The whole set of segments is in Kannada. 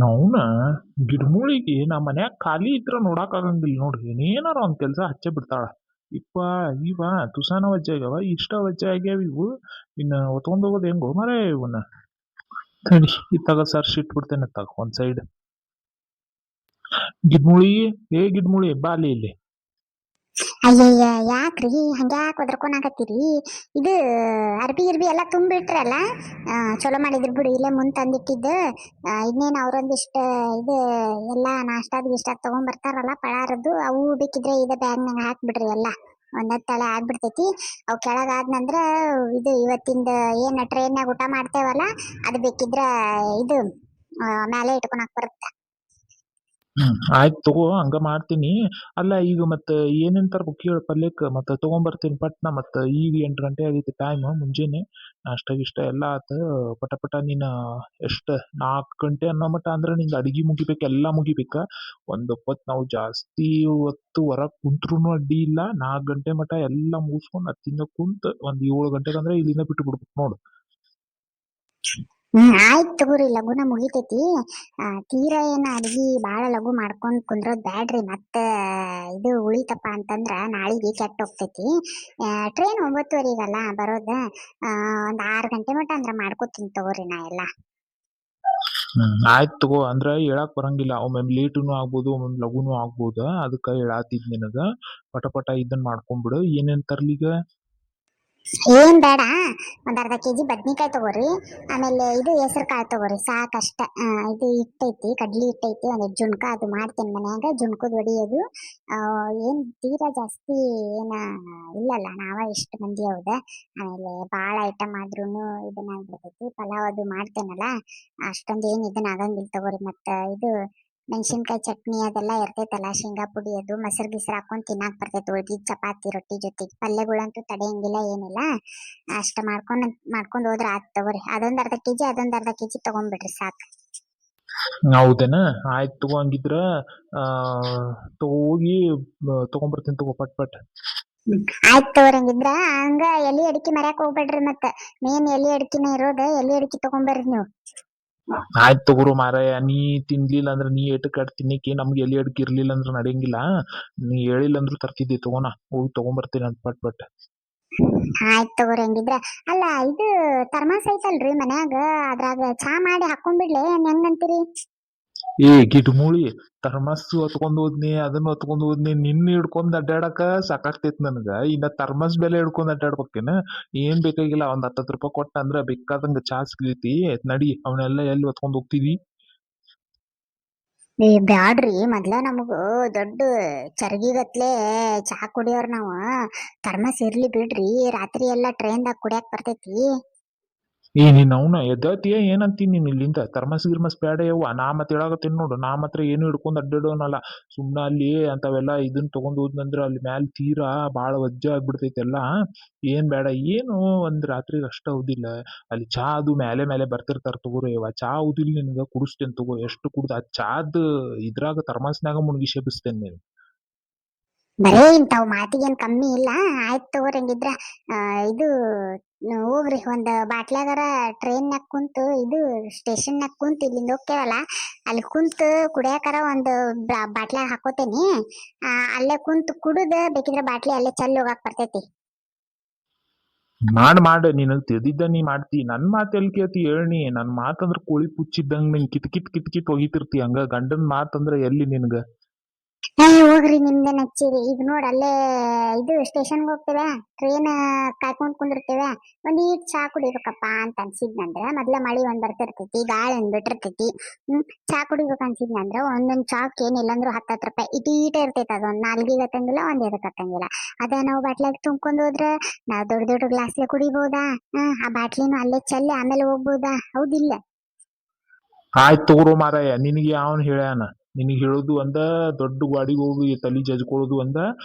ನೌನ ಗಿಡಮೂಳಿಗಿ ನಮ್ಮ ಮನ್ಯಾಗ ಖಾಲಿ ಇದ್ರ ನೋಡಾಕ್ ಆಗಂಗಿಲ್ಲ ನೋಡ್ರಿ ಏನೇನಾರ ಒಂದ್ ಕೆಲ್ಸ ಹಚ್ಚೆ ಬಿಡ್ತಾಳ. ಇಪ್ಪ ಇವ ತುಸಾನ ವಜ್ಜೆ ಆಗ್ಯಾವ ಇಷ್ಟ ವಜ್ಜೆ ಆಗ್ಯಾವ ಇವು. ಇನ್ನ ಹೊತ್ಕೊಂಡ್ ಹೋಗೋದ್ ಹೆಂಗೋ ಮರ ಇವನ್ನ. ತಡಿ ಇತ್ತಾಗ ಸರ್ಸಿ ಇಟ್ಬಿಡ್ತೇನೆ ತಗ ಒಂದ್ ಸೈಡ್. ಗಿಡ್ಮುಳಿ, ಏ ಗಿಡ್ಮುಳಿ ಬಾ ಅಲ್ಲಿ ಇಲ್ಲಿ. ಅಯ್ಯಯ್ಯ ಯಾಕ್ರಿ ಹಂಗ್ಯಾಕ್ ಒದರ್ಕೊನಾಕತ್ತೀರಿ? ಇದು ಅರ್ಬಿ ಗಿರ್ಬಿ ಎಲ್ಲ ತುಂಬಿಟ್ರಲ್ಲ. ಚಲೋ ಮಾಡಿದ್ರಿ ಬಿಡು, ಇಲ್ಲೇ ಮುಂದ್ ತಂದಿಟ್ಟಿದ್ದು. ಇನ್ನೇನು ಅವ್ರೊಂದಿಷ್ಟ ಇದು ಎಲ್ಲ ನಾಷ್ಟಾದ್ ಗಿಷ್ಟಾದ್ ತಗೊಂಡ್ಬರ್ತಾರಲ್ಲ ಪಳಾರದ್ದು, ಅವು ಬೇಕಿದ್ರೆ ಇದ ಬ್ಯಾಗ್ನಾಗ ಹಾಕ್ಬಿಡ್ರಿ ಎಲ್ಲ. ಒಂದೊಂದ್ ತಳೆ ಆಗ್ಬಿಡ್ತೈತಿ. ಅವು ಕೆಳಗಾದ್ನಂದ್ರ ಇದು ಇವತ್ತಿಂದ ಏನ್ ಟ್ರೈನ್ಯಾಗ ಊಟ ಮಾಡ್ತೇವಲ್ಲ ಅದು ಬೇಕಿದ್ರ ಇದು ಮ್ಯಾಲೆ ಇಟ್ಕೊಳಕ್ ಬರುತ್ತ. ಆಯ್ತು ತಗೋ ಹಂಗ ಮಾಡ್ತೀನಿ. ಅಲ್ಲ ಈಗ ಮತ್ತ ಏನೇನ್ ತರ್ಬೇಕು ಹೇಳು ಪಲ್ಯಕ್, ಮತ್ತ ತಗೊಂಬರ್ತೀನಿ ಪಟ್ನ. ಮತ್ತ ಈಗ 8 ಗಂಟೆ ಆಗೈತಿ ಟೈಮ್ ಮುಂಜಾನೆ. ನಾಷ್ಟ ಗಿಷ್ಟ ಎಲ್ಲ ಆತ. ಪಟ ಪಟ ನೀನ್ ಎಷ್ಟ 4 ಗಂಟೆ ಅನ್ನೋ ಮಟ ಅಂದ್ರ ನಿಂದ ಅಡಿಗೆ ಮುಗಿಬೇಕ, ಎಲ್ಲಾ ಮುಗಿಬೇಕ. ಒಂದೊಪ್ಪತ್ ನಾವು ಜಾಸ್ತಿ ಹೊತ್ತು ಹೊರಗ್ ಕುಂತ್ರುನು ಅಡ್ಡಿ ಇಲ್ಲ. 4 ಗಂಟೆ ಮಟ ಎಲ್ಲಾ ಮುಗಿಸ್ಕೊಂಡ್ ಅತ್ತಿಂದ ಕುಂತ್ ಒಂದ್ 7 ಗಂಟೆಗೆ ಅಂದ್ರೆ ಇಲ್ಲಿಂದ ಬಿಟ್ಟು ಬಿಡ್ಬೇಕು ನೋಡು. ಆಯ್ತು ತಗೋರಿ, ಲಘುನ ಮುಗಿತೈತಿ. ತೀರಾ ಏನ ಅಡ್ಗಿ ಬಾಳ ಲಘು ಮಾಡ್ಕೊಂಡ್ ಕುಂದ್ರೋದ್ ಬ್ಯಾಡ್ರಿ. ಮತ್ತ ಇದು ಉಳಿತಪ್ಪ ಅಂತಂದ್ರ ನಾಳಿಗೆ ಕೆಟ್ಟ ಹೋಗ್ತೈತಿ. ಟ್ರೈನ್ 9:30ಗಲ್ಲ ಬರೋದ. ಒಂದ್ 6 ಗಂಟೆ ಮಟ ಅಂದ್ರ ಮಾಡ್ಕೋತೀನಿ ತಗೋರಿ ನಾ ಎಲ್ಲ. ಆಯ್ತು ತಗೋ. ಅಂದ್ರ ಹೇಳಾಕ್ ಬರಂಗಿಲ್ಲ, ಒಮ್ಮೊಮ್ಮೆ ಲೇಟುನು ಆಗ್ಬೋದು, ಒಮ್ಮೊಮ್ಮೆ ಲಘುನು ಆಗ್ಬೋದು. ಅದಕ್ಕ ಹೇಳಾತಿದ್ ನಿನಗ. ಪಟ ಪಟ ಇದನ್ ಮಾಡ್ಕೊಂಡ್ಬಿಡು. ಏನೇನ್ ತರ್ಲಿಗ? ಏನ್ ಬೇಡ, ಒಂದ್ ಅರ್ಧ ಕೆಜಿ ಬದ್ನಿಕಾಯಿ ತಗೋರಿ. ಆಮೇಲೆ ಇದು ಹೆಸರು ಕಾಳು ತಗೋರಿ, ಸಾಕಷ್ಟ. ಇದು ಹಿಟ್ಟೈತಿ, ಕಡ್ಲಿ ಹಿಟ್ಟೈತಿ, ಒಂದ್ ಜುಣ್ಕ ಅದು ಮಾಡ್ತೇನೆ ಮನ್ಯಾಗ, ಜುಣ್ಕದ್ ಒಡಿಯೋದು. ಏನ್ ತೀರಾ ಜಾಸ್ತಿ ಏನ ಇಲ್ಲಲ್ಲ, ನಾವ ಇಷ್ಟ ಮಂದಿ ಹೌದ. ಆಮೇಲೆ ಬಾಳ ಐಟಮ್ ಆದ್ರೂನು ಇದನ್ನ ಆಗ್ಬಿಡ್ತೈತಿ. ಪಲಾವ್ ಅದು ಮಾಡ್ತೇನಲ್ಲ, ಅಷ್ಟೊಂದ್ ಏನ್ ಇದನ್ನ ಆಗಂಗಿಲ್ಲ ತಗೋರಿ. ಮತ್ತ ಇದು ಮೆಣಸಿನ್ಕಾಯಿ ಚಟ್ನಿ ಅದೆಲ್ಲ ಇರ್ತೈತಲ್ಲ, ಶೇಂಗಾ ಪುಡಿ ಅದು ಮೊಸರು ಗಿಸರು ಹಾಕೊಂಡ್ ತಿನ್ನಾಕ್ ಬರ್ತೈತಿ. ಉಳ್ದಿದ್ ಚಪಾತಿ ರೊಟ್ಟಿ ಜೊತೆಗೆ ಪಲ್ಯಗಳಂತೂ ತಡೆಯಂಗಿಲ್ಲ ಏನಿಲ್ಲ. ಅಷ್ಟ ಮಾಡ್ಕೊಂಡ್ ಹೋದ್ರ ಆತ್ ತಗೋರಿ. ಅದೊಂದ್ ಅರ್ಧ ಕೆಜಿ ಅದೊಂದ್ ಅರ್ಧ ಕೆಜಿ ತಗೊಂಡ್ಬಿಡ್ರಿ ಸಾಕು. ಹೌದೇನ? ಆಯ್ತು ತಗೋ. ಹಂಗಿದ್ರ ಆ ಹೋಗಿ ತಗೊಂಬರ್ತೀನಿ ತಗೋ ಪಟ್ ಪಟ್. ಆಯ್ತು ತಗೋರಿ. ಹಂಗಿದ್ರ ಹಂಗ ಎಲಿ ಅಡಿಕೆ ಮರ್ಯಾಕ್ ಹೋಗ್ಬೇಡ್ರಿ. ಮತ್ತ ಮೇನ್ ಎಲಿ ಅಡಿಕೆನ ಇರೋದ, ಎಲಿ ಅಡಿಕೆ ತಗೊಂಬರ್ರಿ ನೀವು. ಆಯ್ತು ತಗೋರು ಮಾರಾಯ, ನೀ ತಿನ್ಲಿಲ್ಲ ಅಂದ್ರ ನೀ ಕಟ್ ತಿನ್ನಿಕ್ಕೆ ನಮ್ಗೆ ಎಲ್ಲಿ ಅಡ್ಕೆ ಇರ್ಲಿಲ್ಲ ಅಂದ್ರ ನಡೆಯಂಗಿಲ್ಲ. ನೀ ಹೇಳಿಲ್ಲ ಅಂದ್ರೂ ತರ್ತಿದ್ದೆ ತಗೋಣ. ಹೋಗಿ ತಗೊಂಬರ್ತೀನಿ ಅಂತ ಪಟ್ ಪಟ್. ಆಯ್ತು ತಗೋರಿ. ಹಂಗಿದ್ರ ಅಲ್ಲ ಇದು ಥರ್ಮಾಸ್ ಐತಲ್ರಿ ಮನ್ಯಾಗ, ಅದ್ರಾಗ ಚಾ ಮಾಡಿ ಹಾಕೊಂಡ್ಬಿಡ್ಲೆ, ಹೆಂಗಂತೀರಿ? ಏ ಗಿಡ್ಮೂಳಿ, ಥರ್ಮಸ್ ಹೊತ್ಕೊಂಡ್ ಹೋದ್ನಿ, ಅದನ್ನ ಹೊತ್ಕೊಂಡ್ ಹೋದ್ನಿ, ನಿನ್ನ ಹಿಡ್ಕೊಂಡ್ ಅಡ್ಡಾಡಕ ಸಾಕಾಗ್ತೈತ್ ನನ್ಗ. ಇನ್ನ ಥರ್ಮಸ್ ಬೆಲೆ ಹಿಡ್ಕೊಂಡ್ ಅಡ್ಡಾಡ್ಬೇಕೇನ? ಏನ್ ಬೇಕಾಗಿಲ್ಲ, ಒಂದ್ 10 ರೂಪಾಯಿ ಕೊಟ್ಟ ಅಂದ್ರ ಬೇಕಾದಂಗ ಚಾ ಸಿಗ್ತೈತಿ. ನಡಿ, ಅವನ್ನೆಲ್ಲ ಎಲ್ಲಿ ಹೊತ್ಕೊಂಡ್ ಹೋಗ್ತಿದಿ? ಏ ಬ್ಯಾಡ್ರಿ, ಮೊದ್ಲ ನಮಗ ದೊಡ್ಡ ಚರಗಿಗತ್ಲೆ ಚಹಾ ಕುಡಿಯೋರ್ ನಾವು. ಥರ್ಮಸ್ ಇರ್ಲಿ ಬಿಡ್ರಿ, ರಾತ್ರಿ ಎಲ್ಲಾ ಟ್ರೈನ್ದಾಗ ಕುಡಿಯಾಕ್ ಬರ್ತೈತಿ. ಏ ನೀನ್ ಅವ್ನ ಎದ್ದತಿಯ ಏನಂತೀನಿ ನೀನ್ ಇಲ್ಲಿಂದ? ಥರ್ಮಸ್ ಗಿರ್ಮಸ್ ಬ್ಯಾಡ ಯವ್ವ. ನಾ ಮತ್ತೆ ಹೇಳಾಕತ್ತೀನಿ ನೋಡು, ನಾ ಮಾತ್ರ ಏನು ಹಿಡ್ಕೊಂಡ್ ಅಡ್ಡಾಡೋನಲ್ಲ. ಸುಮ್ನ ಅಲ್ಲಿ ಅಂತವೆಲ್ಲ ಇದನ್ ತಗೊಂಡ್ ಹೋದ್ನಂದ್ರ ಅಲ್ಲಿ ಮ್ಯಾಲ ತೀರಾ ಬಾಳ ವಜ್ಜ ಆಗ್ಬಿಡ್ತೈತಿ ಎಲ್ಲಾ. ಏನ್ ಬೇಡ, ಏನು ಒಂದ್ ರಾತ್ರಿ ಅಷ್ಟ ಹೌದಿಲ್ಲ. ಅಲ್ಲಿ ಚಾ ಅದು ಮೇಲೆ ಮೇಲೆ ಬರ್ತಿರ್ತಾರ ತಗೋರಿ ಯವ್ವ. ಚಾ ಹೌದಿಲ್ಲ ನಿನಗ ಕುಡಿಸ್ತೇನೆ ತಗೋ. ಎಷ್ಟು ಕುಡ್ದ ಆ ಚಾದ್ ಇದ್ರಾಗ ಥರ್ಮಸ್ನಾಗ ಮುಳುಗಿ ಶೆಬಿಸ್ತೇನೆ ನೀನು. ಬರೇ ಇಂತಾವ್ ಮಾತಿಗೇನ್ ಕಮ್ಮಿ ಇಲ್ಲ. ಆಯ್ತು ತಗೋರಿ. ಹಂಗಿದ್ರ ಇದು ಹೋಗ್ರಿ, ಒಂದ್ ಬಾಟ್ಲ್ಯಾಗಾರ ಟ್ರೈನ್ಯಾಗ ಕುಂತು ಇದು ಸ್ಟೇಷನ್ಯಾಗ ಕುಂತು ಇಲ್ಲಿಂದ ಹೋಗ್ತೇವಲ್ಲ ಅಲ್ಲಿ ಕುಂತು ಕುಡಿಯಾಕಾರ ಒಂದು ಬಾಟ್ಲ್ಯಾಗ ಹಾಕೋತೇನಿ. ಅಲ್ಲೇ ಕುಂತು ಕುಡುದ ಬೇಕಿದ್ರೆ ಬಾಟ್ಲಿ ಅಲ್ಲೇ ಚಲ್ಲಿ ಹೋಗಾಕ್ ಬರ್ತೈತಿ. ಮಾಡ್ ನಿನಗ್ ತಿಳಿದಿದ್ದ ನೀ ಮಾಡ್ತಿ. ನನ್ ಮಾತ್ ಎಲ್ ಕೇಳ್ತಿ ಹೇಳ್ನಿ? ನನ್ ಮಾತಂದ್ರ ಕೋಳಿ ಪುಚ್ಚಿದ್ದಂಗ ನಿಂಗ್ ಕಿತ್ ಕಿತ್ ಕಿತ್ ಕಿತ್ ಒಗಿತಿರ್ತಿ. ಹಂಗ ಗಂಡನ್ ಮಾತಂದ್ರ ಎಲ್ಲಿ ನಿನಗ? ಹೋಗ್ರಿ, ನಿಮ್ದೆ ನಚ್ಚಿರಿ. ಈಗ ನೋಡ್ ಅಲ್ಲೇ ಇದು ಸ್ಟೇಷನ್ಗೆ ಹೋಗ್ತೇವೆ, ಟ್ರೈನ್ ಕಾಯ್ಕೊಂಡ್ ಕುಂದಿರ್ತೇವೆ. ಒಂದ್ ಈಟ್ ಚಾ ಕುಡಿಬೇಕಪ್ಪ ಅಂತ ಅನ್ಸಿದ್ನಂದ್ರ, ಮೊದ್ಲ ಮಳಿ ಒಂದ್ ಬರ್ತಿರ್ತೈತಿ, ಗಾಳಿ ಒಂದ್ ಬಿಟ್ಟಿರ್ತೈತಿ. ಚಾ ಕುಡಿಬೇಕು ಅನ್ಸಿದ್ನಂದ್ರ ಒಂದೊಂದ್ ಚಾಕ್ ಏನಿಲ್ಲ ಅಂದ್ರೂ 10 ರೂಪಾಯಿ ಇಟೀಟ ಇರ್ತೈತಿ. ಅದೊಂದ್ 4ಗೆ ಹತ್ತಂಗಿಲ್ಲ, ಒಂದ್ ಎದಕ್ ಹತ್ತಂಗಿಲ್ಲ. ಅದ ನಾವು ಬಾಟ್ಲಾಗ ತುಂಬ್ಕೊಂಡ್ ಹೋದ್ರ ನಾವ್ ದೊಡ್ಡ ದೊಡ್ಡ ಗ್ಲಾಸ್ಲೆ ಕುಡಿಬಹುದಾ? ಆ ಬಾಟ್ಲಿನೂ ಅಲ್ಲೇ ಚೆಲ್ಲಿ ಆಮೇಲೆ ಹೋಗ್ಬೋದಾ? ಹೌದಿಲ್ಲ? ಆಯ್ತು ತಗೋರು ಮಾರಾಯ, ನಿನಗೆ ಯಾವನ್ ಹೇಳ್ಯಾನ? ನಿನಗ್ ಹೇಳೋದು ಒಂದ, ದೊಡ್ಡ ಗಾಡಿಗೆ ಹೋಗಿ ತಲಿ ಜಜ್ಕೊಳ್ಳೋದು ಒಂದ.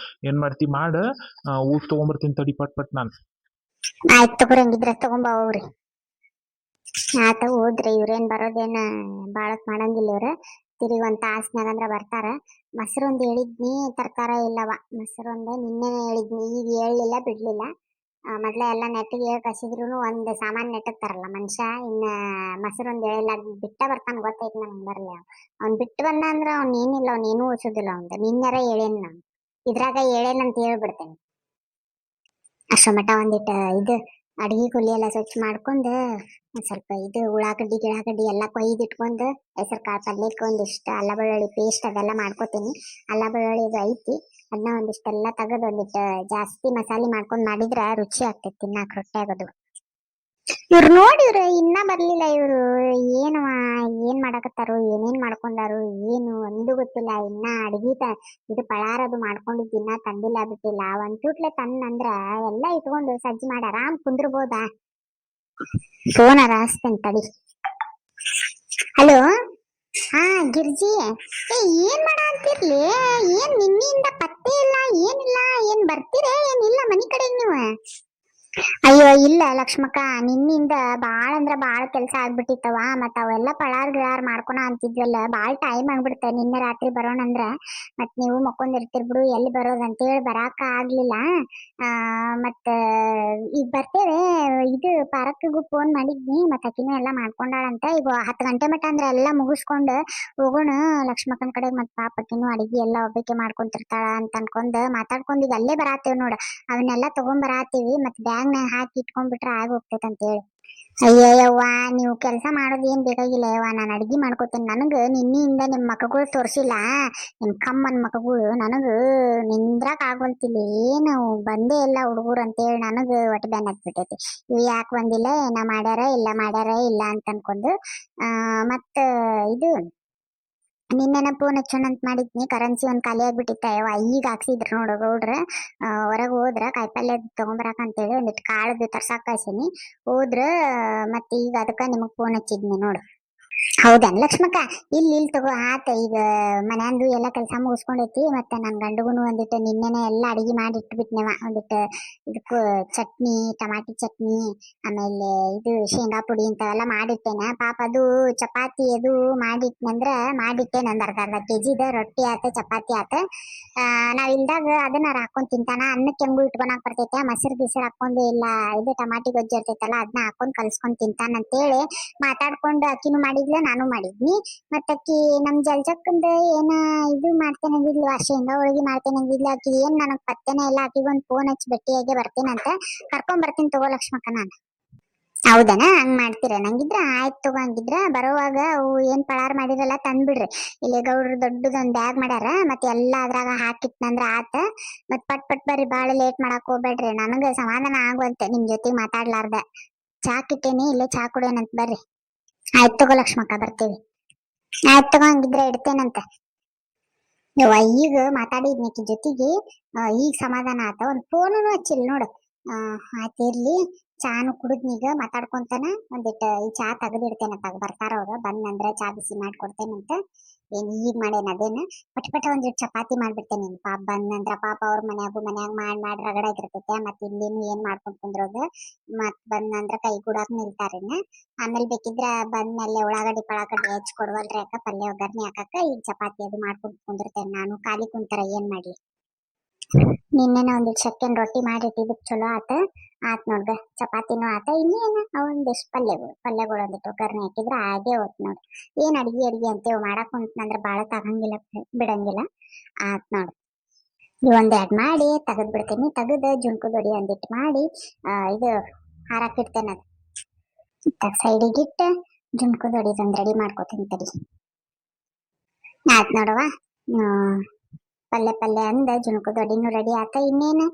ಏನ್ ಮಾಡ್ತಿ ಮಾಡ. ಊಟ ತಗೊಂಬರ್ತೀನಿ ತಡಿ ಪಟ್ ಪಟ್ ನಾನು. ಆಯ್ತು ತಗೋರಿ. ಹಂಗಿದ್ರ ತಗೊಂಬ ಹೋಗ್ರಿ. ಆತ ಹೋದ್ರಿ. ಇವ್ರೇನ್ ಬರೋದೇನ ಬಾಳತ್ ಮಾಡಂಗಿಲ್ಲ ಇವ್ರ. ತಿರುಗಿ ಒಂದ್ ತಾಸ್ನಾಗಂದ್ರ ಬರ್ತಾರ. ಮೊಸರೊಂದ್ ಹೇಳಿದ್ನಿ, ತರ್ತಾರ ಇಲ್ಲವ ಮೊಸರೊಂದ. ನಿನ್ನೆ ಹೇಳಿದ್ನಿ, ಈಗ ಹೇಳಲಿಲ್ಲ ಬಿಡ್ಲಿಲ್ಲ. ಮೊದ್ಲ ಎಲ್ಲ ನೆಟ್ಟಿಗೆ ಕಸಿದ್ರು ಒಂದ್ ಸಾಮಾನ್ ನೆಟ್ಟಕ್ತಾರಲ್ಲ ಮನುಷ್ಯ ಇನ್ನ ಮೊಸರು ಒಂದ್ ಹೇಳಿಲ್ಲ ಬಿಟ್ಟ ಬರ್ತಾನ ಗೊತ್ತೈತಿ ನನ್ಗೆ ಬರ್ಲಿ ಅವ್ನ್ ಬಿಟ್ಟು ಬಂದ ಅಂದ್ರ ಅವ್ನ್ ಏನಿಲ್ಲ ಅವ್ನ್ ಏನೂ ಉಳ್ಸುದಿಲ್ಲ ಅವಂದ ನಿನ್ನೆರ ಹೇಳೇನ್ ನಾನು ಇದ್ರಾಗ ಹೇಳೇನ್ ಅಂತ ಹೇಳ್ಬಿಡ್ತೇನೆ ಅಷ್ಟ ಮಟ ಒಂದಿಟ್ಟು ಇದು ಅಡಿಗೆ ಕುಲಿ ಎಲ್ಲ ಸ್ವಚ್ಛ ಮಾಡ್ಕೊಂಡ್ ಒಂದ್ ಸ್ವಲ್ಪ ಇದು ಉಳ್ಳಾಗಡ್ಡಿ ಗಿಳಾಗಡ್ಡಿ ಎಲ್ಲ ಕೊಯ್ದು ಇಟ್ಕೊಂಡ್ ಹೆಸರು ಕಾಳು ಪಲ್ಯಕ್ಕೆ ಒಂದಿಷ್ಟು ಅಲ್ಲ ಬೆಳ್ಳುಳ್ಳಿ ಪೇಸ್ಟ್ ಅದೆಲ್ಲ ಮಾಡ್ಕೋತೀನಿ ಅಲ್ಲ ಬೆಳ್ಳುಳ್ಳಿ ಇದು ಐತಿ ಅದನ್ನ ಒಂದಿಷ್ಟೆಲ್ಲ ತೆಗೆದು ಒಂದಿಟ್ಟು ಜಾಸ್ತಿ ಮಸಾಲೆ ಮಾಡ್ಕೊಂಡ್ ಮಾಡಿದ್ರ ರುಚಿ ಆಗ್ತೈತಿ ತಿನ್ನಾಕ ರೊಟ್ಟಿ ಆಗೋದು ಇವ್ರು ನೋಡಿವ್ರು ಇನ್ನ ಬರ್ಲಿಲ್ಲ ಇವ್ರು ಏನು ಏನ್ ಮಾಡಕತ್ತಾರೋ ಏನೇನ್ ಮಾಡ್ಕೊಂಡಾರು ಏನು ಒಂದು ಗೊತ್ತಿಲ್ಲ ಇನ್ನ ಇದು ಪಳಾರದು ಮಾಡ್ಕೊಂಡಿದ್ದು ಇನ್ನ ತಂದಿಲ್ಲ ಬಿಟ್ಟಿಲ್ಲ ಒಂದ್ ತುಟ್ಲೆ ತಂದಂದ್ರ ಎಲ್ಲ ಇಟ್ಕೊಂಡು ಸಜ್ಜು ಮಾಡಿ ಆರಾಮ್ ಕುಂದ್ರಬೋದಾ ಫೋನ್ ಹಚ್ತೇನೆ ತಡಿ ಹಲೋ ಹಾ ಗಿರ್ಜಿ ಏ ಏನ್ ಮಾಡ ಅಂತಿರ್ಲಿ ಏನ್ ನಿನ್ನಿಂದ ಪತ್ತೆ ಇಲ್ಲ ಏನಿಲ್ಲ ಏನ್ ಬರ್ತೀರ ಏನಿಲ್ಲ ಮನಿ ಕಡೆ ನೀವು ಅಯ್ಯೋ ಇಲ್ಲ ಲಕ್ಷ್ಮಕ್ಕ ನಿನ್ನಿಂದ ಬಾಳ ಅಂದ್ರ ಬಾಳ ಕೆಲ್ಸ ಆಗ್ಬಿಟ್ಟಿತ್ತವ ಮತ್ತ ಅವೆಲ್ಲ ಪಳಾರ್ ಗಿಳಾರ್ ಮಾಡ್ಕೊಣ ಅಂತಿದ್ವಲ್ಲ ಬಾಳ ಟೈಮ್ ಆಗ್ಬಿಡ್ತ ನಿನ್ನೆ ರಾತ್ರಿ ಬರೋಣ ಅಂದ್ರ ಮತ್ ನೀವು ಮಕ್ಕೊಂದಿರ್ತಿರ್ ಬಿಡು ಎಲ್ಲಿ ಬರೋದ್ ಅಂತೇಳಿ ಬರಾಕ ಆಗ್ಲಿಲ್ಲ ಆ ಮತ್ತ ಈಗ ಬರ್ತೇವೆ ಇದು ಪಾರಕ್ಕಿಗೂ ಫೋನ್ ಮಾಡಿದ್ನಿ ಮತ್ತ ಅಕಿನೂ ಎಲ್ಲಾ ಮಾಡ್ಕೊಂಡಾಳಂತ ಈಗ 10 ಗಂಟೆ ಮಟ ಅಂದ್ರ ಎಲ್ಲಾ ಮುಗಿಸ್ಕೊಂಡ್ ಹೋಗೋಣ ಲಕ್ಷ್ಮಕ್ಕನ್ ಕಡೆ ಮತ್ ಪಾಪ ಅಕಿನೂ ಅಡಿಗೆ ಎಲ್ಲಾ ಒಬ್ಬಾಕೆ ಮಾಡ್ಕೊಂತಿರ್ತಾಳ ಅಂತ ಅನ್ಕೊಂಡ್ ಮಾತಾಡ್ಕೊಂಡ್ ಈಗ ಅಲ್ಲೇ ಬರಾತೇವ್ ನೋಡ ಅವನ್ನೆಲ್ಲ ತಗೊಂಡ್ ಬರಾತೀವಿ ಮತ್ ಬ್ಯಾಗ್ನಾಗ ಹಾಕಿ ಇಟ್ಕೊಂಡ್ಬಿಟ್ರೆ ಆಗ ಹೋಗ್ತೈತೆ ಅಂತ ಹೇಳಿ ಅಯ್ಯಯ್ಯವ್ವ ನೀವು ಕೆಲಸ ಮಾಡೋದ್ ಏನ್ ಬೇಕಾಗಿಲ್ಲ ಯವ್ವ ನಾನು ಅಡ್ಗಿ ಮಾಡ್ಕೋತೇನೆ ನನಗ ನಿನ್ನೆಯಿಂದ ನಿಮ್ ಮಕಗಳು ತೋರ್ಸಿಲ್ಲ ನಿಮ್ ಕಮ್ಮನ್ ಮಕಗಳು ನನಗ ನಿಂದ್ರಾಕ್ ಆಗೋಲ್ತಿಲ್ಲ ಏನು ಬಂದೇ ಇಲ್ಲ ಹುಡುಗರು ಅಂತೇಳಿ ನನಗ ಒಟ್ಟು ಬೆನ್ ಹತ್ಬಿಟ್ಟೈತಿ ಇವ್ ಯಾಕೆ ಬಂದಿಲ್ಲ ಏನ ಮಾಡ್ಯಾರ ಇಲ್ಲ ಅಂತ ಅನ್ಕೊಂಡು ಮತ್ತ ಇದು ನಿನ್ನೆನ ಫೋನ್ ಹಚ್ಚೋಣ ಅಂತ ಮಾಡಿದ್ನಿ ಕರೆನ್ಸಿ ಒಂದ್ ಖಾಲಿ ಆಗ್ಬಿಟ್ಟಿತ್ತ ಯವ್ವ ಈಗ ಹಾಕ್ಸಿದ್ರ ನೋಡು ಗೌಡ್ರ ಹೊರಗ್ ಹೋದ್ರ ಕಾಯಿಪಲ್ಯ ತಗೊಂಬರಾಕ ಅಂತೇಳಿ ಒಂದಿಟ್ಟು ಕಾಳದು ತರ್ಸಾಕ್ ಕಳ್ಸೀನಿ ಹೋದ್ರ ಮತ್ತೆ ಈಗ ಅದಕ್ಕ ನಿಮಗ್ ಫೋನ್ ಹಚ್ಚಿದ್ನಿ ನೋಡು ಹೌದನ್ ಲಕ್ಷ್ಮಕ್ಕ ಇಲ್ಲಿ ತಗೋ ಆತ ಈಗ ಮನ್ಯಾಂದು ಎಲ್ಲ ಕೆಲಸ ಮುಗಿಸ್ಕೊಂಡೈತಿ ಮತ್ತೆ ನನ್ ಗಂಡಗುನು ಒಂದಿಟ್ಟು ನಿನ್ನೆನೆ ಎಲ್ಲ ಅಡಿಗೆ ಮಾಡಿ ಇಟ್ಬಿಟ್ನೆವ ಒಂದಿಟ್ಟು ಇದಕ್ಕೂ ಚಟ್ನಿ ಟಮಾಟಿ ಚಟ್ನಿ ಆಮೇಲೆ ಇದು ಶೇಂಗಾ ಪುಡಿ ಇಂಥವೆಲ್ಲ ಮಾಡಿಟ್ಟೇನ ಪಾಪ ಅದು ಚಪಾತಿ ಅದು ಮಾಡಿಟ್ಟೇನೆ ಒಂದ್ ಅರ್ಧ ಕೆಜಿದ ರೊಟ್ಟಿ ಆತ ಚಪಾತಿ ಆತ ನಾವ್ ಇಲ್ದಾಗ ಅದನ್ನ ಹಾಕೊಂಡ್ ತಿಂತಾನ ಅನ್ನಕ್ಕೆ ಹೆಂಗು ಇಟ್ಕೊಳಕ್ ಬರ್ತೈತೆ ಮೊಸರು ಗಿಸರು ಹಾಕೊಂಡು ಇಲ್ಲ ಇದು ಟಮಾಟಿ ಗೊಜ್ಜು ಇರ್ತೈತಲ್ಲ ಅದನ್ನ ಹಾಕೊಂಡ್ ಕಲ್ಸ್ಕೊಂಡ್ ತಿಂತಾನ ಅಂತೇಳಿ ಮಾತಾಡ್ಕೊಂಡು ಅಕ್ಕಿನೂ ಮಾಡಿದ್ಲ ನಾನು ಮಾಡಿದ್ನಿ ಮತ್ತ ಅಕ್ಕಿ ನಮ್ ಜಲ್ಜಕ್ಕಂದ ಏನ ಇದು ಮಾಡ್ತೇನೆ ಅಂದಿದ್ಲು ಶೇಂಗಾ ಹೋಳಿಗೆ ಮಾಡ್ತೇನೆ ಅಂದಿದ್ಲು ಆಕಿ ಏನ್ ನನಗ್ ಪತ್ತೆನೇ ಇಲ್ಲ ಆಕಿಗೊಂದ್ ಫೋನ್ ಹಚ್ಚಿ ಭೇಟಿಯಾಗಿ ಬರ್ತೇನಂತ ಕರ್ಕೊಂಡ್ ಬರ್ತೀನಿ ತಗೋ ಲಕ್ಷ್ಮಕ್ಕ ನಾನು ಹೌದನ ಹಂಗ್ ಮಾಡ್ತೀರ ನಂಗಿದ್ರ ಆಯ್ತು ತಗೋ ಹಂಗಿದ್ರ ಬರೋವಾಗ ಅವು ಏನ್ ಪಳಾರ್ ಮಾಡಿರಲ್ಲ ತಂದ್ಬಿಡ್ರಿ ಇಲ್ಲಿ ಗೌಡ್ರು ದೊಡ್ಡದೊಂದ್ ಬ್ಯಾಗ್ ಮಾಡ್ಯಾರ ಮತ್ತೆ ಎಲ್ಲಾ ಅದ್ರಾಗ ಹಾಕಿಟ್ನಂದ್ರ ಆತ ಮತ್ ಪಟ್ ಬರ್ರಿ ಬಾಳ ಲೇಟ್ ಮಾಡಕ್ ಹೋಗ್ಬೇಡ್ರಿ ನನಗ ಸಮಾಧಾನ ಆಗುವಂತೆ ನಿಮ್ ಜೊತೆಗ್ ಮಾತಾಡ್ಲಾರ್ದ ಚಾ ಕಿಟ್ಟೇನಿ ಇಲ್ಲೇ ಚಾ ಕುಡಿಯೋಣಂತ ಬರ್ರಿ ಆಯ್ತು ತಗೋ ಲಕ್ಷ್ಮಕ್ಕ ಬರ್ತೀವಿ ಆಯ್ತು ತಗೋ ಹಂಗಿದ್ರೆ ಇಡ್ತೇನಂತ ಯವ್ವ ಈಗ ಮಾತಾಡಿದ್ನಿ ಆಕಿ ಜೊತೆಗೆ ಈಗ ಸಮಾಧಾನ ಆತ ಒಂದ್ ಫೋನು ಹಚ್ಚಿಲ್ ನೋಡು ಆಯ್ತಿರ್ಲಿ ಚಾನು ಕುಡಿದ್ನೀಗ ಮಾತಾಡ್ಕೊಂತಾನ ಒಂದಿಟ್ಟು ಈ ಚಾ ತೆಗೆದಿಡ್ತೇನೆ ಬರ್ತಾರ ಅವ್ರು ಬಂದಂದ್ರ ಚಾ ಬಿಸಿ ಮಾಡ್ಕೊಡ್ತೇನಂತ ಏನ್ ಈಗ ಮಾಡೇನ ಅದೇನ ಪಟ ಒಂದಿಟ್ಟು ಚಪಾತಿ ಮಾಡ್ಬಿಡ್ತೇನೆ ಪಾಪ ಬಂದಂದ್ರ ಪಾಪ ಅವ್ರ ಮನ್ಯಾಗ ಮಾಡಿ ರಗಡ ಆಗಿರ್ತೈತೆ ಮತ್ ಇಲ್ಲಿನು ಏನ್ ಮಾಡ್ಕೊಂಡ್ ಕುಂದ್ರೋದು ಮತ್ ಬಂದಂದ್ರ ಕೈ ಗುಡಾಕ್ ನಿಲ್ತಾರಿನ ಆಮೇಲೆ ಬೇಕಿದ್ರ ಬಂದ್ಮೇಲೆ ಉಳ್ಳಾಗಡ್ಡಿ ಪಳಾಗಡ್ಡಿ ಹೆಚ್ಚಿ ಕೊಡ್ವಲ್ರಿ ಅಕ್ಕ ಪಲ್ಯ ಒಗ್ಗರ್ನಿ ಹಾಕಕ್ಕ ಈಗ ಚಪಾತಿ ಅದು ಮಾಡ್ಕೊಂಡ್ ಕುಂದಿರ್ತೇನೆ ನಾನು ಖಾಲಿ ಕುಂತಾರ ಏನ್ ಮಾಡ್ಲಿ ನಿನ್ನೆನ ಒಂದಿಟ್ಟು ಸೆಕೆಂಡ್ ರೊಟ್ಟಿ ಮಾಡಿಟ್ಟಿದ್ದಕ್ ಚಲೋ ಆತ್ ನೋಡ್ಗ ಚಪಾತಿನೂ ಆತ ಇನ್ನೇನ ಒಂದಿಷ್ಟು ಪಲ್ಯಗಳು ಒಂದಿಟ್ಟು ಒಗ್ಗರ್ನಿ ಹಾಕಿದ್ರ ಹಾಗೆ ಹೋತ್ ನೋಡ್ ಏನ್ ಅಡ್ಗಿ ಅಂತೇವ್ ಮಾಡಕ್ ಕುಂತ್ನಂದ್ರ ಬಾಳ ತಗಂಗಿಲ್ಲ ಬಿಡಂಗಿಲ್ಲ ಆತ್ ನೋಡ್ ಒಂದೆರಡ್ ಮಾಡಿ ತೆಗದ್ ಬಿಡ್ತೀನಿ ತೆಗದ ಜುಣ್ಕುದೊಡಿ ಒಂದಿಟ್ಟು ಮಾಡಿ ಇದು ಹಾರಾಕಿಡ್ತೇನೆ ಅದು ಸೈಡಿಗೆ ಇಟ್ಟ ಜುಣ್ಕುದೊಡಿ ಒಂದ್ ರೆಡಿ ಮಾಡ್ಕೋತೀನಿ ತಡಿ ಆತ್ ನೋಡವ ಪಲ್ಯ ಅಂದ ಜುಣುಕು ದೊಡ್ಡಿನೂ ರೆಡಿ ಆತ ಇನ್ನೇನು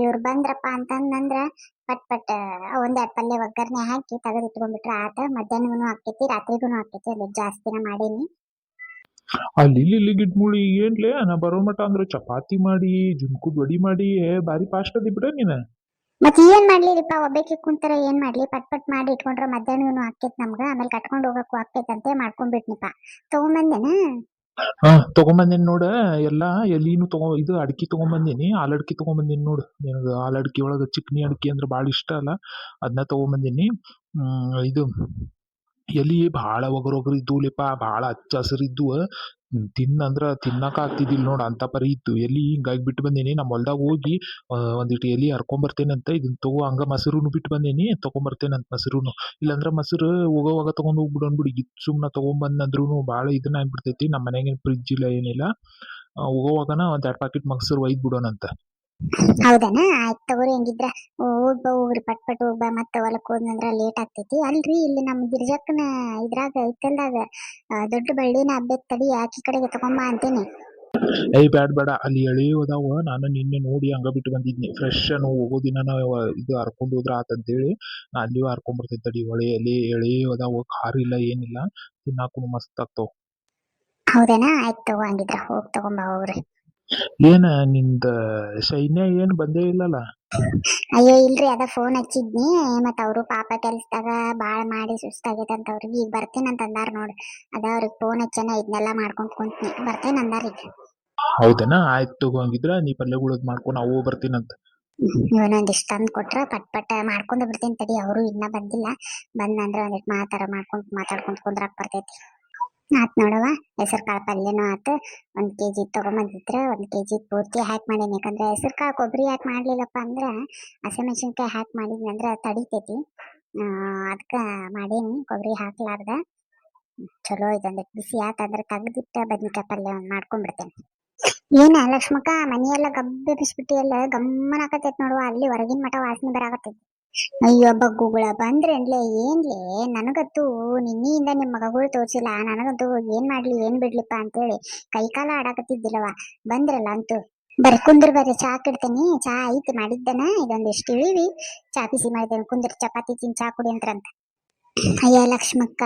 ಇವ್ರು ಬಂದ್ರಪ್ಪ ಅಂತಂದ್ರ ಪಟ್ ಒಂದೆರಡು ಪಲ್ಯ ಒಗ್ಗರ್ನೆ ಹಾಕಿ ತೆಗೆದು ಇಟ್ಕೊಂಡ್ಬಿಟ್ರೆ ಆತ ಮಧ್ಯಾಹ್ನಗೂ ಆಕೈತಿ ರಾತ್ರಿಗೂ ಆಕೈತಿ ಅದು ಜಾಸ್ತಿನ ಮಾಡೀನಿ ಅಲ್ಲಿ ಇಲ್ಲಿ ಗಿಡ್ಮುಳಿ ಏನ್ಲೇ ನಾ ಬರೋ ಮಟ ಅಂದ್ರೆ ಚಪಾತಿ ಮಾಡಿ ಜುನ್ಕುದ್ ವಡಿ ಮಾಡಿ ಬಾರಿ ಫಾಸ್ಟ್ ಅದಿ ಬಿಡ ನೀನ ಮತ್ತೆ ಏನ್ ಮಾಡ್ಲಿರಿಪ್ಪ ಒಬ್ಬಾಕಿ ಕುಂತರ ಏನ್ ಮಾಡ್ಲಿ ಪಟ್ ಮಾಡಿ ಇಟ್ಕೊಂಡ್ರೆ ಮಧ್ಯಾಹ್ನೂ ಆಕೈತಿ ನಮ್ಗ ಆಮೇಲೆ ಕಟ್ಕೊಂಡ್ ಹೋಗಕ್ಕೂ ಆಕೈತಂತೆ ಮಾಡ್ಕೊಂಡ್ಬಿಟ್ನಿಪ್ಪ ತಗೊಂಬಂದೇನ ಹಾ ತಗೊಂಬಂದೇನಿ ನೋಡ ಎಲ್ಲಾ ಎಲಿನು ಇದು ಅಡಿಕೆ ತಗೊಂಬಂದೇನಿ ಆಲಡ್ಕಿ ತಗೊಂಬಂದೇನಿ ನೋಡು ನಿನಗ ಆಲಡ್ಕಿ ಒಳಗ ಚಿಕ್ನಿ ಅಡಿಕೆ ಅಂದ್ರೆ ಬಾಳ ಇಷ್ಟ ಅಲ್ಲ ಅದನ್ನ ತಗೊಂಬಂದೇನಿ ಇದು ಎಲಿ ಭಾಳ ಒಗರೊಗರು ಇದ್ದುಲೆಪ್ಪ, ಭಾಳ ಹಚ್ಚ ಹಸಿರು ಇದ್ವು. ತಿನ್ನಂದ್ರ ತಿನ್ನಕ ಆಗ್ತಿದ್ದಿಲ್ಲ ನೋಡು, ಅಂತ ಪರಿ ಇತ್ತು ಎಲಿ. ಹಿಂಗಾಗಿ ಬಿಟ್ಟು ಬಂದೀನಿ. ನಮ್ಮ ಹೊಲ್ದಾಗ ಹೋಗಿ ಒಂದಿಟ್ಟು ಎಲಿ ಹರ್ಕೊಂಬರ್ತೇನಂತ. ಇದನ್ನ ತಗೋ, ಹಂಗ ಮೊಸರುನು ಬಿಟ್ಟು ಬಂದೀನಿ, ತಗೊಂಬರ್ತೇನಂತ ಮೊಸರುನು. ಇಲ್ಲಾಂದ್ರ ಮೊಸರು ಹೋಗೋವಾಗ ತಗೊಂಡ್ ಹೋಗ್ಬಿಡು ಅನ್ಬಿಡಿ. ಸುಮ್ಮನೆ ತಗೊಂಬಂದ್ರೂ ಭಾಳ ಇದನ್ನ ಆಗ್ಬಿಡ್ತೈತಿ. ನಮ್ಮ ಮನೆಗೆ ಫ್ರಿಜ್ ಇಲ್ಲ ಏನಿಲ್ಲ. ಹೋಗೋವಾಗನ ಒಂದ್ 2 ಪ್ಯಾಕೆಟ್ ಮೊಸರು ಒಯ್ದು ಬಿಡೋಣಂತ. ಹೌದನ, ಆಯ್ತು ತಗೋರಿ. ಹಂಗಿದ್ರ ಹೋಗ್ಬಾ, ಹೋಗ್ರಿ ಪಟ್ ಪಟ್ ಹೋಗ್ಬಾ. ಮತ್ತೆ ಹೊಲಕ್ ಹೋದ್ನಂದ್ರ ಲೇಟ್ ಆಗ್ತೈತಿ. ಅಲ್ರಿ, ಇಲ್ಲಿ ನಮ್ ಗಿರ್ಜಕ್ಕನ ಇದ್ರಾಗ ಐತಲ್ದಾಗ ದೊಡ್ಡ ಬಳ್ಳಿನ ಹಬ್ಬಕ್ ತಡಿ, ಆಕಿ ಕಡೆಗೆ ತಗೊಂಬಾ ಅಂತೇನಿ. ಏಯ್ ಬ್ಯಾಡ್ ಬೇಡ, ಅಲ್ಲಿ ಎಳೆಯು ಅದಾವ. ನಾನು ನಿನ್ನೆ ನೋಡಿ ಹಂಗ ಬಿಟ್ಟು ಬಂದಿದ್ನಿ. ಫ್ರೆಶ್ ಹೋಗೋ ದಿನ ಇದು ಹರ್ಕೊಂಡು ಹೋದ್ರ ಆತಂತೇಳಿ ನಾ ಅಲ್ಲಿಯೂ ಹರ್ಕೊಂಬರ್ತೈತಿ ತಡಿ. ಒಳ್ಳೆ ಎಲೆ ಎಳೆಯು ಅದಾವ, ಖಾರ ಇಲ್ಲ ಏನಿಲ್ಲ, ತಿನ್ನಾಕು ಮಸ್ತ್ ಆಗ್ತಾವ. ಹೌದೇನಾ, ಆಯ್ತು ತಗೋ. ಹಂಗಿದ್ರ ಹೋಗ್ ತಗೊಂಬಾ, ಹೋಗ್ರಿ. ಏನ ನಿಂದ ಸೈನ್ಯ ಏನ್ ಬಂದೇ ಇಲ್ಲಲ್ಲ? ಅಯ್ಯೋ ಇಲ್ರಿ, ಅದ ಫೋನ್ ಹಚ್ಚಿದ್ನಿ. ಮತ್ತ ಅವರು ಪಾಪ ಕೆಲ್ಸದಾಗ ಬಾಳ್ ಮಾಡಿ ಸುಸ್ತಾಗೈತೆ ಅಂತ ಅವ್ರಿಗೆ. ಈಗ ಬರ್ತೇನಂತ ಅಂದಾರ ನೋಡ್ರಿ. ಅದ ಅವ್ರಿಗೆ ಫೋನ್ ಹಚ್ಚನ ಇದನ್ನೆಲ್ಲಾ ಮಾಡ್ಕೊಂಡ್ ಕುಂತ್ನಿ. ಬರ್ತೇನೆ ಅಂದಾರ ಈಗ. ಹೌದೇನಾ, ಆಯ್ತು ತಗೋ. ಹಂಗಿದ್ರ ನೀ ಪಲ್ಯಗಳದ್ ಮಾಡ್ಕೊಂಡು ನಾವು ಬರ್ತೀನಂತ. ಇವನೊಂದಿಷ್ಟು ತಂದು ಕೊಟ್ರ ಪಟ್ ಪಟ್ ಮಾಡ್ಕೊಂಡ್ ಬಿಡ್ತೇನೆ ತಡಿ. ಅವರು ಇನ್ನ ಬಂದಿಲ್ಲ. ಬಂದಂದ್ರ ಒಂದಿಟ್ಟು ಮಾತಾಡ್ಕೊಂತ ಕುಂದ್ರಾಕ್ ಬರ್ತೈತಿ. ಆತ್ ನೋಡವ, ಹೆಸರು ಕಾಳು ಪಲ್ಯನೂ ಆತ. 1 kg ತಗೊಂಬಂದಿದ್ರ 1 kg ಪೂರ್ತಿ ಹಾಕಿ ಮಾಡೀನಿ. ಯಾಕಂದ್ರೆ ಹೆಸರು ಕಾಳು ಕೊಬ್ಬರಿ ಹಾಕಿ ಮಾಡ್ಲಿಲ್ಲಪ್ಪ ಅಂದ್ರ ಹಸಿಮೆಣಸಿನ್ಕಾಯಿ ಹಾಕಿ ಮಾಡಿದ್ನಂದ್ರ ತಡಿತೈತಿ. ಅದಕ್ಕ ಮಾಡೀನಿ ಕೊಬ್ಬರಿ ಹಾಕ್ಲಾರ್ದ. ಚಲೋ ಇದೊಂದಿಟ್ಟು ಬಿಸಿ ಆತಂದ್ರ ತೆಗ್ದಿಟ್ಟ ಬದ್ನಿಕಾಯಿ ಪಲ್ಯ ಮಾಡ್ಕೊಂಡ್ಬಿಡ್ತೇನೆ. ಏನ ಲಕ್ಷ್ಮಕ್ಕ, ಮನೆಯೆಲ್ಲ ಗಬ್ಬೆಬಿಸ್ಬಿಟ್ಟಿಯಲ್ಲ, ಗಮ್ಮನ ಆಕತೈತಿ ನೋಡುವ. ಅಲ್ಲಿ ಹೊರಗಿನ ಮಠ ವಾಸನೆ ಬರಾಕತ್ತೈತಿ. ಅಯ್ಯೋ ಬಗ್ಗುಗಳ ಬಂದ್ರೇನ್ಲೆ, ಏನ್ಲೆ? ನನಗಂತೂ ನಿನ್ನೆಯಿಂದ ನಿಮ್ ಮಗಗಳು ತೋರ್ಸಿಲ್ಲ. ನನಗಂತೂ ಏನ್ ಮಾಡ್ಲಿ ಏನ್ ಬಿಡ್ಲಿಪ್ಪ ಅಂತೇಳಿ ಕೈಕಾಲ ಆಡಾಕತ್ತಿದ್ದಿಲ್ಲವ. ಬಂದ್ರಲ್ಲ ಅಂತೂ. ಬರ್ರಿ ಕುಂದ್ರ, ಬರ್ರಿ ಚಾ ಇಡ್ತೇನಿ. ಚಾ ಐತಿ ಮಾಡಿದ್ದನ. ಇದೊಂದಿಷ್ಟು ಇಳಿವಿ ಚಾ ಬಿಸಿ ಮಾಡಿದ್ದೇನೆ. ಕುಂದ್ರ, ಚಪಾತಿ ತಿನ್ ಚಾ ಕುಡಿ ಅಂತ್ರಂತ. ಅಯ್ಯ ಲಕ್ಷ್ಮಕ್ಕ,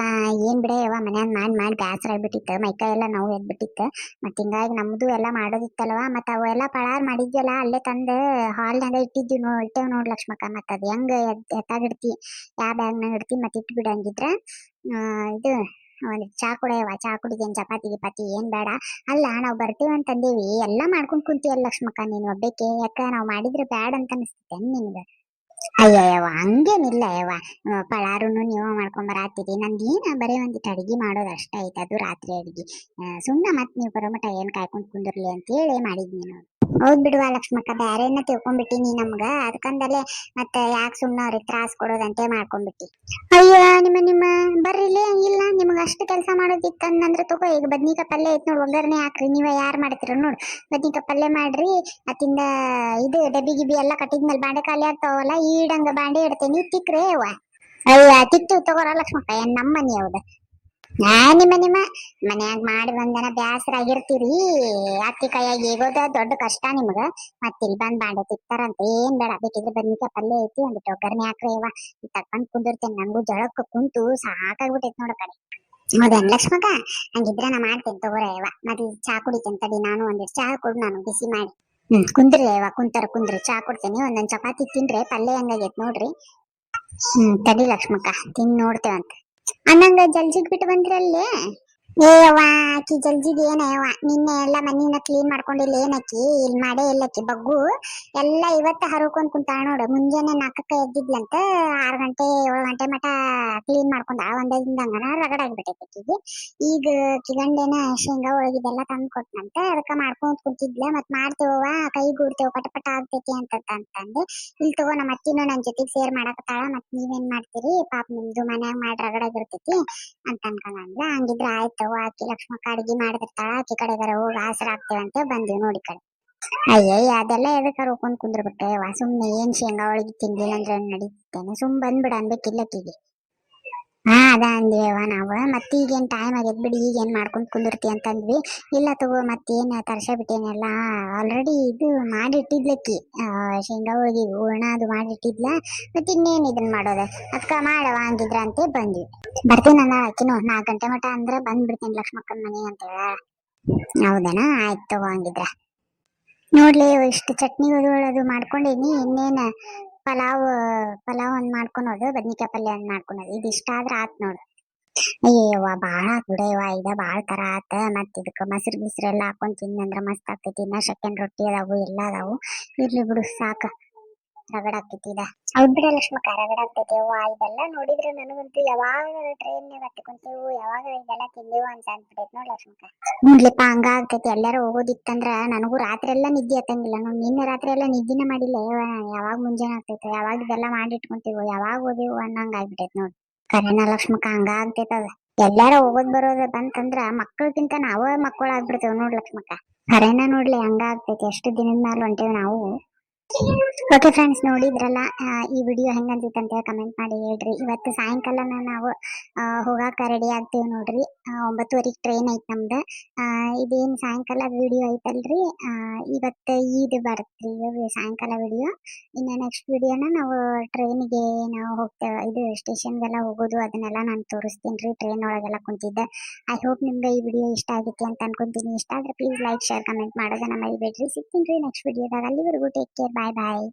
ಏನ್ ಬಿಡ ಯವ್ವ, ಮನ್ಯಾಗ ಮಾಡಿ ಬ್ಯಾಸರ ಆಗ್ಬಿಟ್ಟಿತ್ತು. ಮೈಕೈ ಎಲ್ಲ ನೋವು ಎದ್ಬಿಟ್ಟಿತ್ತು. ಮತ್ ಹಿಂಗಾಗಿ ನಮ್ದು ಎಲ್ಲ ಮಾಡೋದಿತ್ತಲ್ವ. ಮತ್ತ ಅವೆಲ್ಲ ಪಳಾರ್ ಮಾಡಿದ್ವಲ್ಲ, ಅಲ್ಲೇ ತಂದ ಹಾಲ್ನಾಗ ಇಟ್ಟೇವ್ ನೋಡ್ ಲಕ್ಷ್ಮಕ್ಕ. ಮತ್ ಅದ್ ಹೆಂಗ ಎತ್ತಾಗಿಡ್ತಿ, ಯಾವ ಬ್ಯಾಗ್ನಾಗ ಇಡ್ತಿ ಮತ್ತೆ ಇಟ್ಬಿಡ. ಹಂಗಿದ್ರ ಇದು ಒಂದ್ ಚಾ ಕುಡಿಯವ. ಚಾ ಕುಡಿದೇನ್, ಚಪಾತಿ ಗಿಪಾತಿ ಏನ್ ಬೇಡ. ಅಲ್ಲ, ನಾವ್ ಬರ್ತೀವಿ ಅಂತಂದೇವಿ, ಎಲ್ಲಾ ಮಾಡ್ಕೊಂಡ್ ಕುಂತಿಯಲ್ಲ ಲಕ್ಷ್ಮಕ್ಕ ನೀನ್ ಒಬ್ಬಕ್ಕೆ. ಯಾಕ ನಾವ್ ಮಾಡಿದ್ರೆ ಬ್ಯಾಡ್ ಅಂತ ಅನಿಸ್ತೇನ್ ನಿನ್ಗ? ಅಯ್ಯಯ್ಯವ ಹಂಗೇನಿಲ್ಲ ಯವ್ವ. ಪಳಾರುನು ನೀವು ಮಾಡ್ಕೊಂಡ್ ಬರಾತಿರಿ. ನಂದೇನ ಬರೀ ಒಂದಿಟ್ಟು ಅಡಿಗೆ ಮಾಡೋದು ಅಷ್ಟ ಐತೆ, ಅದು ರಾತ್ರಿ ಅಡಿಗೆ. ಸುಮ್ನ ಮತ್ ನೀವು ಬರೋ ಮಟ ಏನ್ ಕಾಯ್ಕೊಂಡ್ ಕುಂದಿರ್ಲಿ ಅಂತ ಹೇಳಿ ಮಾಡಿದ್ನಿ ನಾನು. ಹೌದ್ ಬಿಡುವ ಲಕ್ಷ್ಮಕ್ಕ, ಬ್ಯಾರೇನ ತಿಳ್ಕೊಂಡ್ಬಿಟ್ಟಿನಿ ನಮ್ಗ. ಅದಕ್ಕಂದಲೇ ಮತ್ತೆ ಯಾಕೆ ಸುಮ್ನ ಅವ್ರಿಗೆ ತ್ರಾಸ್ ಕೊಡೋದಂತೆ ಮಾಡ್ಕೊಂಡ್ಬಿಟ್ಟಿ. ಅಯ್ಯೋ ನಿಮ್ಮ ಬರ್ರಿಲೇ. ಇಲ್ಲ ನಿಮ್ಗ ಅಷ್ಟು ಕೆಲಸ ಮಾಡೋದಿತ್ತಂದ್ರೆ ತಗೋ, ಈಗ ಬದ್ನಿಕಾಯಿ ಪಲ್ಯ ಐತ್ ನೋಡ್, ಒಗ್ಗರಣೆ ಹಾಕ್ರಿ. ನೀವ ಯಾರು ಮಾಡ್ತೀರ ನೋಡ್, ಬದ್ನಿಕಾಯಿ ಪಲ್ಯ ಮಾಡ್ರಿ. ಅತ್ತಿಂದ ಇದು ಡಬ್ಬಿ ಗಿಬ್ಬಿ ಎಲ್ಲ ಕಟ್ಟಿದ್ಮೇಲೆ ಬಾಂಡೆ ಖಾಲಿ ಆಗ್ತಾವಲ್ಲ, ಈಡಂಗ ಬಾಂಡೆ ಇಡ್ತೇನಿ, ತಿಕ್ರೇ ಅವ್ವ. ಅಯ್ಯ ತಿಕ್ತಿವ್ ತಗೋರ ಲಕ್ಷ್ಮಕ್ಕ, ಏನ್ ನಮ್ಮ ಮನಿ ಹೌದ? ನಿಮ್ಮ ಮನ್ಯಾಗ ಮಾಡಿ ಬಂದನ ಬ್ಯಾಸರ ಆಗಿರ್ತೀರಿ. ಅಕ್ಕಿ ಕೈಯಾಗಿ ಹೇಗೋದ ದೊಡ್ಡ ಕಷ್ಟ ನಿಮ್ಗ. ಮತ್ತಿಲ್ ಬಂದ್ ಬಾಂಡೆ ತಿಕ್ತಾರಂತ ಏನ್ ಬೇಡ. ಬೇಕಿದ್ರೆ ಬದ್ನಿಕಾಯಿ ಪಲ್ಯ ಐತಿ, ಒಂದಿಟ್ಟು ಒಗ್ಗರಣೆ ಹಾಕ್ರಿ ಅವ್ವ. ತಕೊಂಡ್ ಕುಂದಿರ್ತೇನೆ. ನಂಗೂ ಜಳಕ್ಕ ಕುಂತು ಸಾಕಾಗ್ಬಿಟ್ಟೈತಿ ನೋಡ ಕಡೆ. ಹೌದೇನ್ ಲಕ್ಷ್ಮಕ್ಕ? ಹಂಗಿದ್ರ ನಾ ಮಾಡ್ತೇನೆ ತಗೋರ ಅವ್ವ. ಮೊದ್ಲು ಚಾ ಕುಡಿತೇನೆ ತಡಿ. ನಾನು ಒಂದಿಟ್ಟು ಚಾ ಕೊಡು, ನಾನು ಬಿಸಿ ಮಾಡಿ. ಕುಂದ್ರಿ ಅವ್ವ, ಕುಂದ್ರಿ, ಚಾ ಕೊಡ್ತೇನೆ. ಒಂದೊಂದ್ ಚಪಾತಿ ತಿನ್ರಿ, ಪಲ್ಯ ಹೆಂಗಾಗೈತ್ ನೋಡ್ರಿ. ತಡಿ ಲಕ್ಷ್ಮಕ್ಕ, ತಿನ್ ನೋಡ್ತೇವಂತ. ಅನ್ನಂಗ ಜಲ್ಜಿಗ್ ಬಿಟ್ಟು ಬಂದ್ರಲ್ಲೇ. ಏ ಅವ್ವ, ಆಕಿ ಜಲ್ಜಿಗ್ ಏನ ಯವ್ವ, ನಿನ್ನೆ ಎಲ್ಲ ಮನಿನ ಕ್ಲೀನ್ ಮಾಡ್ಕೊಂಡಿಲ್ಲ ಏನಕ್ಕಿ? ಇಲ್ಲಿ ಮಾಡೇ ಇಲ್ಲಕ್ಕಿ ಬಗ್ಗು. ಎಲ್ಲ ಇವತ್ತ ಹರ್ಕೊಂಡ್ ಕುಂತಾಳ ನೋಡು. ಮುಂಜಾನೆ 4ಕ್ಕೆ ಎದ್ದಿದ್ಲಂತ, 6 ಗಂಟೆ 7 ಗಂಟೆ ಮಟ ಕ್ಲೀನ್ ಮಾಡ್ಕೊಂಡ. ಒಂದೇ ದಿನದಂಗನ ರಗಡಾಗ್ಬಿಟ್ಟೈತೆ ಆಕಿಗೆ. ಈಗ ಕಿಗಂಡೇನ ಶೇಂಗಾ ಒಳಗಿದೆಲ್ಲ ತಂದ್ ಕೊಟ್ನಂತ. ಅದಕ್ಕ ಮಾಡ್ಕೊಂಡ್ ಕುಂತಿದ್ಲ. ಮತ್ ಮಾಡ್ತೇವ, ಕೈ ಗೂಡ್ತೇವ, ಪಟ ಪಟ ಆಗ್ತೈತಿ ಅಂತಂದೆ. ಇಲ್ಲಿ ತಗೋ, ನಮ್ಮ ಅತ್ತಿನೂ ನನ್ ಜೊತೆಗ್ ಸೇರ್ ಮಾಡಕತ್ತಾಳ. ಮತ್ ನೀವೇನ್ ಮಾಡ್ತೀರಿ ಪಾಪ, ನಿಮ್ದು ಮನ್ಯಾಗ ಮಾಡಿ ರಗಡಾಗಿರ್ತೈತಿ ಅಂತ ಅನ್ಕೊಂಡ. ಹಂಗಿದ್ರ ಆಯ್ತು ಆಕಿ ಲಕ್ಷ್ಮಕ್ಕ ಅಡಿಗೆ ಮಾಡಿದಿರ್ತಾಳ, ಆಕಿ ಕಡೆಗಾರ ಹೋಗಿ ಆಸರ ಆಗ್ತೇವಂತೆ ಬಂದಿವ್ ನೋಡಿ ಕಡೆ. ಅಯ್ಯಯ್ಯ ಅದೆಲ್ಲ ಎದಕ್ಕಾರ ಹೋಗ್ಕೊಂಡ್ ಕುಂದ್ರಬಿಟ್ಟೆ ವಾ. ಸುಮ್ನೆ ಏನ್ ಶೇಂಗಾ ಒಳಗಿ ತಿನ್ಲಿಲ್ಲ ಅಂದ್ರೆ ನಡೀತೇನೆ. ಬಂದ್ಬಿಡ ಅನ್ಬೇಕಿಲ್ಲಕ್ಕಿಗೆ. ಅದ ಅಂದಿವ ನಾವ್. ಮತ್ ಈಗೇನ್ ಟೈಮ್ ಆಗೈತ್ ಬಿಡಿ, ಈಗೇನ್ ಮಾಡ್ಕೊಂಡ್ ಕುಂದಿರ್ತಿ ಅಂತಂದ್ವಿ. ಇಲ್ಲ ತಗೋ, ಮತ್ತೇನ್ ತರ್ಸ ಬಿಟ್ಟೇನೆಲ್ಲ ಆಲ್ರೆಡಿ ಇದು ಮಾಡಿಟ್ಟಿದ್ಲಕ್ಕಿ. ಶೇಂಗಾ ಹೋಳಿಗೆ ಹೂರ್ಣ ಅದು ಮಾಡಿಟ್ಟಿದ್ಲ. ಮತ್ ಇನ್ನೇನ್ ಇದನ್ ಮಾಡೋದ, ಅದ್ಕ ಮಾಡವ ಹಂಗಿದ್ರ ಅಂತ ಬಂದ್ವಿ. ಬರ್ತೀನಿ ಅಂದ ಆಕಿನು. 4 ಗಂಟೆ ಮಟ ಅಂದ್ರ ಬಂದ್ಬಿಡ್ತೇನೆ ಲಕ್ಷ್ಮಕ್ಕನ್ ಮನಿ ಅಂತ ಹೇಳ. ಹೌದನ, ಆಯ್ತು ತಗೋ ಹಂಗಿದ್ರ. ನೋಡ್ಲಿ, ಇಷ್ಟು ಚಟ್ನಿ ಅದು ಮಾಡ್ಕೊಂಡೇನಿ. ಇನ್ನೇನ ಪಲಾವ್ ಒಂದ್ ಮಾಡ್ಕೊಳೋದು, ಬದ್ನಿಕಾಯಿ ಪಲ್ಯ ಒಂದ್ ಮಾಡ್ಕೊಳೋದು. ಇದಿಷ್ಟ ಆದ್ರ ಆತ್ ನೋಡು. ಅಯ್ಯವ್ವ ಬಾಳ ಆತ್ ಬಿಡವ್ವ, ಇದ ಬಾಳ ತರ ಆತ. ಮತ್ ಇದಕ್ಕ ಮೊಸರು ಗಿಸ್ರು ಎಲ್ಲಾ ಹಾಕೊಂಡ್ ತಿನ್ನಂದ್ರ ಮಸ್ತ್ ಆಗ್ತೈತಿ. ಇನ್ನ ಸೆಕೆಂಡ್ ರೊಟ್ಟಿ ಅದಾವು, ಎಲ್ಲಾ ಅದಾವು. ಇರ್ಲಿ ಬಿಡು ಸಾಕ. ರಗಡ ಆಗ್ತೈತಿ ಇದ. ಹೌದ್ ಬಿಡ ಲಕ್ಷ್ಮಕ್ಕ, ರಗಡ ಆಗ್ತೈತಿ ಅವ್ವ. ಇದೆಲ್ಲ ನೋಡಿದ್ರೆ ನನಗಂತೂ ಯಾವಾಗ ಟ್ರೈನ್ಯಾಗ ಹತ್ಕೊಂತೇವು, ಯಾವಾಗ ಇದೆಲ್ಲ ತಿಂದೇವು ಅಂತ ಅನ್ಬಿಟ್ಟೈತಿ ನೋಡ್ ಲಕ್ಷ್ಮಕ್ಕ. ಹ್ಞೂನ್ಲಿಪ್ಪ, ಹಂಗ ಆಗ್ತೈತಿ. ಎಲ್ಲಾರ ಹೋಗೋದಿತ್ತಂದ್ರ ನನಗೂ ರಾತ್ರಿ ಎಲ್ಲ ನಿದ್ದೆ ಹತ್ತಂಗಿಲ್ಲ. ನಾವು ನಿನ್ನೆ ರಾತ್ರಿ ಎಲ್ಲ ನಿದ್ದಿನ ಮಾಡಿಲ್ಲ. ಯಾವಾಗ ಮುಂಜಾನೆ ಆಗ್ತೈತೆ, ಯಾವಾಗ ಇದೆಲ್ಲ ಮಾಡಿಟ್ಕೊಂತೀವೋ, ಯಾವಾಗ ಓದೇವು ಅನ್ನಂಗ ಆಗ್ಬಿಟ್ಟೈತಿ ನೋಡ್. ಕರೆನ ಲಕ್ಷ್ಮಕ್ಕ, ಹಂಗ ಆಗ್ತೈತದ. ಎಲ್ಲಾರ ಹೋಗೋದ್ ಬರೋದ್ ಬಂತಂದ್ರ ಮಕ್ಕಳಕ್ಕಿಂತ ನಾವ ಮಕ್ಕಳ ಆಗ್ಬಿಡ್ತೇವ್ ನೋಡ್ ಲಕ್ಷ್ಮಕ್ಕ. ಕರೆನ ನೋಡ್ಲಿ, ಹಂಗ ಆಗ್ತೈತಿ. ಎಷ್ಟು ದಿನದ ಮ್ಯಾಲ ಹೊಂಟೇವ್ ನಾವು. ಓಕೆ ಫ್ರೆಂಡ್ಸ್, ನೋಡಿದ್ರಲ್ಲ ಈ ವಿಡಿಯೋ ಹೆಂಗ ಅನ್ಸಿತ್ತು ಅಂತ ಕಮೆಂಟ್ ಮಾಡಿ ಹೇಳ್ರಿ. ಇವತ್ತು ಸಾಯಂಕಾಲನ ನಾವು ಹೋಗಾಕ ರೆಡಿ ಆಗ್ತೀವಿ ನೋಡ್ರಿ. 9:30 ಟ್ರೈನ್ ಐತ್ ನಮ್ದು. ಇದೇನ್ ಸಾಯಂಕಾಲ ವಿಡಿಯೋ ಐತಲ್ರಿ, ಇವತ್ತು ಇದು ಬರತ್ರಿ ಸಾಯಂಕಾಲ ವಿಡಿಯೋ. ಇನ್ನು ನೆಕ್ಸ್ಟ್ ವಿಡಿಯೋನ ನಾವು ಟ್ರೈನಿಗೆ ನಾವು ಹೋಗ್ತೇವೆ, ಇದು ಸ್ಟೇಷನ್ಗೆಲ್ಲ ಹೋಗೋದು ಅದನ್ನೆಲ್ಲ ನಾನು ತೋರಿಸ್ತೀನಿ ರೀ. ಟ್ರೈನ್ ಒಳಗೆಲ್ಲ ಕುಂತಿದ್ದೆ. ಐ ಹೋಪ್ ನಿಮ್ಗೆ ಈ ವಿಡಿಯೋ ಇಷ್ಟ ಆಗಿತ್ತು ಅಂತ ಅನ್ಕೊಂತೀನಿ. ಇಷ್ಟ ಆದ್ರೆ ಪ್ಲೀಸ್ ಲೈಕ್, ಶೇರ್, ಕಮೆಂಟ್ ಮಾಡೋದನ್ನ ಮರಿಬೇಡ್ರಿ. ಸಿಗ್ತೀನಿ ರೀ ನೆಕ್ಸ್ಟ್ ವಿಡಿಯೋದಾಗ. ಅಲ್ಲಿವರೆಗೂ ಟೇಕ್ ಕೇರ್, ಬಾಯ್ ಬಾಯ್.